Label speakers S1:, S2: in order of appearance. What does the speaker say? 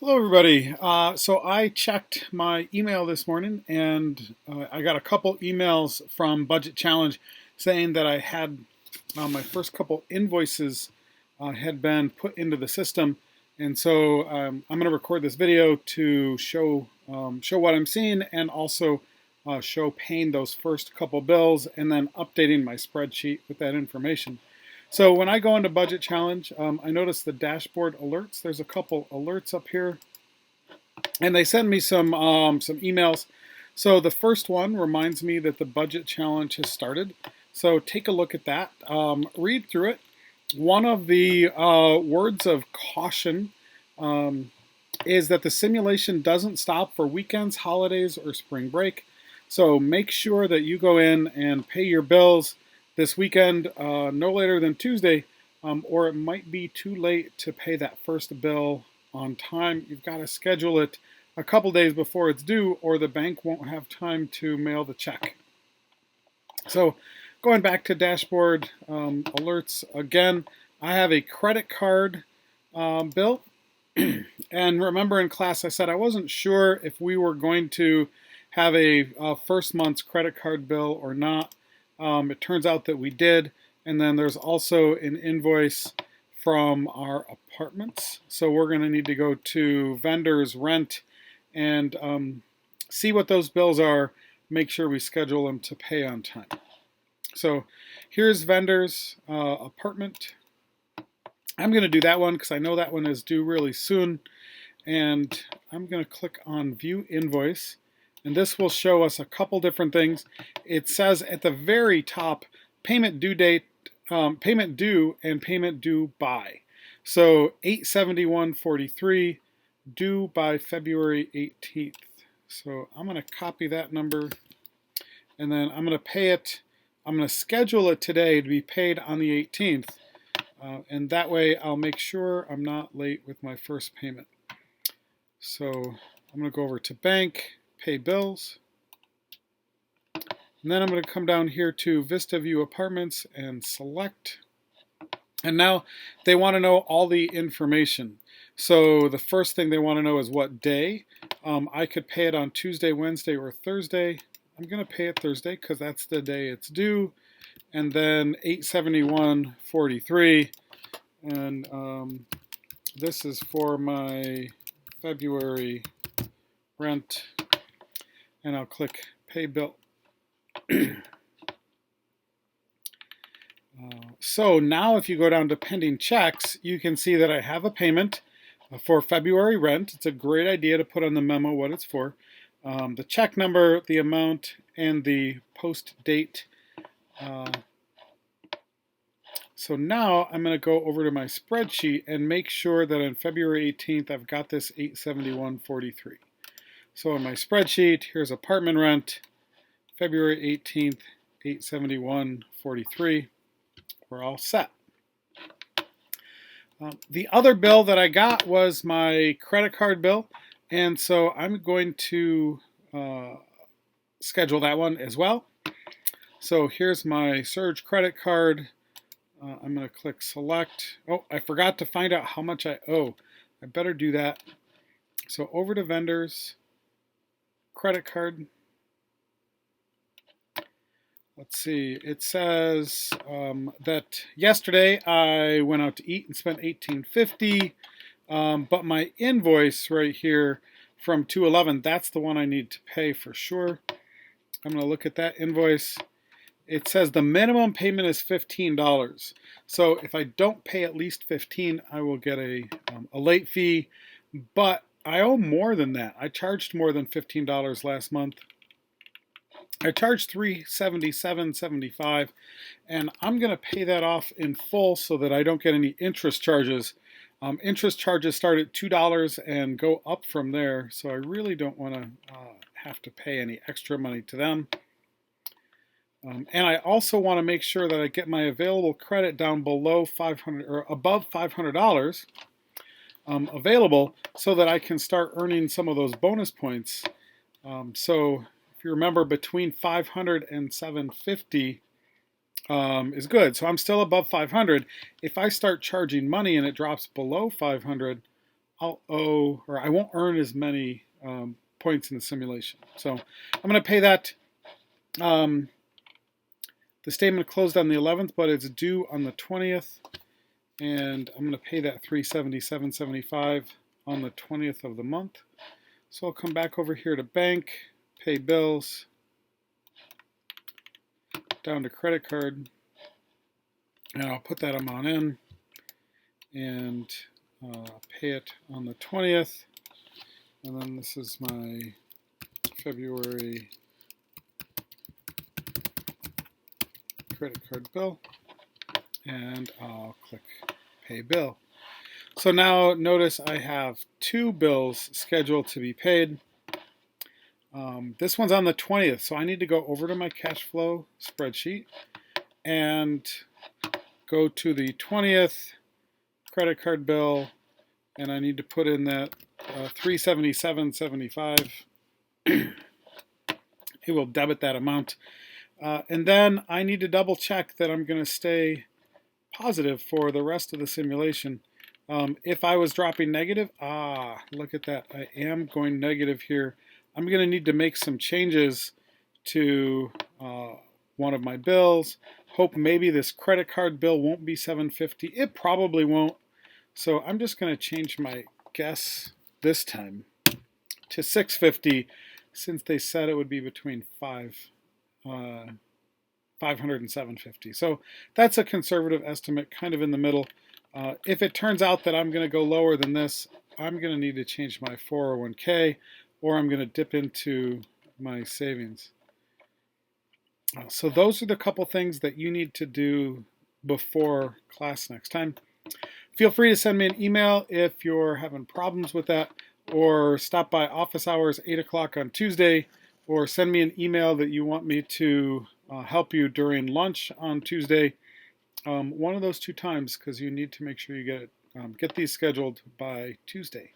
S1: Hello, everybody. So I checked my email this morning, and I got a couple emails from Budget Challenge saying that I had my first couple invoices had been put into the system, and so I'm going to record this video to show what I'm seeing, and also show paying those first couple bills, and then updating my spreadsheet with that information. So when I go into Budget Challenge, I notice the dashboard alerts. There's a couple alerts up here, and they send me some emails. So the first one reminds me that the Budget Challenge has started. So take a look at that. Read through it. One of the words of caution is that the simulation doesn't stop for weekends, holidays, or spring break. So make sure that you go in and pay your bills this weekend, no later than Tuesday, or it might be too late to pay that first bill on time. You've got to schedule it a couple days before it's due, or the bank won't have time to mail the check. So going back to dashboard alerts again, I have a credit card bill. And remember in class I said I wasn't sure if we were going to have a first month's credit card bill or not. It turns out that we did. And then there's also an invoice from our apartments. So we're going to need to go to vendors, rent, and see what those bills are, make sure we schedule them to pay on time. So here's vendors, apartment. I'm going to do that one because I know that one is due really soon. And I'm going to click on View Invoice. And this will show us a couple different things. It says at the very top, payment due date, payment due, and payment due by. So 8/71/43, due by February 18th. So I'm going to copy that number, and then I'm going to pay it. I'm going to schedule it today to be paid on the 18th. And that way I'll make sure I'm not late with my first payment. So I'm going to go over to bank, pay bills. And then I'm going to come down here to Vista View Apartments and select. And now they want to know all the information. So the first thing they want to know is what day. I could pay it on Tuesday, Wednesday, or Thursday. I'm going to pay it Thursday because that's the day it's due. And then 8/71/43. And this is for my February rent. And I'll click Pay Bill. So now if you go down to pending checks, you can see that I have a payment for February rent. It's a great idea to put on the memo what it's for. The check number, the amount, and the post date. So now I'm going to go over to my spreadsheet and make sure that on February 18th I've got this 8/71/43. So in my spreadsheet, here's apartment rent, February 18th, 8/71/43. We're all set. The other bill that I got was my credit card bill, and so I'm going to schedule that one as well. So here's my Surge credit card. I'm going to click select. Oh, I forgot to find out how much I owe. I better do that. So over to vendors, credit card. Let's see, it says that yesterday I went out to eat and spent $18.50, but my invoice right here from 2/11, that's the one I need to pay for sure. I'm going to look at that invoice. It says the minimum payment is $15. So if I don't pay at least $15, I will get a late fee, but I owe more than that. I charged more than $15 last month. I charged $377.75, and I'm going to pay that off in full so that I don't get any interest charges. Interest charges start at $2 and go up from there, so I really don't want to have to pay any extra money to them. And I also want to make sure that I get my available credit down below $500 or above $500 available so that I can start earning some of those bonus points. So if you remember, between 500 and 750 is good. So I'm still above 500. If I start charging money and it drops below 500, I'll owe, or I won't earn as many points in the simulation. So I'm going to pay that. The statement closed on the 11th, but it's due on the 20th, and I'm going to pay that $377.75 on the 20th of the month. So I'll come back over here to bank, pay bills, down to credit card, and I'll put that amount in and pay it on the 20th. And then this is my February credit card bill, and I'll click pay bill. So now notice I have 2 bills scheduled to be paid. This one's on the 20th, so I need to go over to my cash flow spreadsheet and go to the 20th credit card bill, and I need to put in that $377.75. It will debit that amount. And then I need to double check that I'm going to stay positive for the rest of the simulation. If I was dropping negative, look at that. I am going negative here. I'm going to need to make some changes to one of my bills. Hope maybe this credit card bill won't be $750. It probably won't. So I'm just going to change my guess this time to $650, since they said it would be between $500 and $750. So that's a conservative estimate, kind of in the middle. If it turns out that I'm going to go lower than this, I'm going to need to change my 401k, or I'm going to dip into my savings. So those are the couple things that you need to do before class next time. Feel free to send me an email if you're having problems with that, or stop by office hours 8 o'clock on Tuesday, or send me an email that you want me to help you during lunch on Tuesday. One of those 2 times, because you need to make sure you get these scheduled by Tuesday.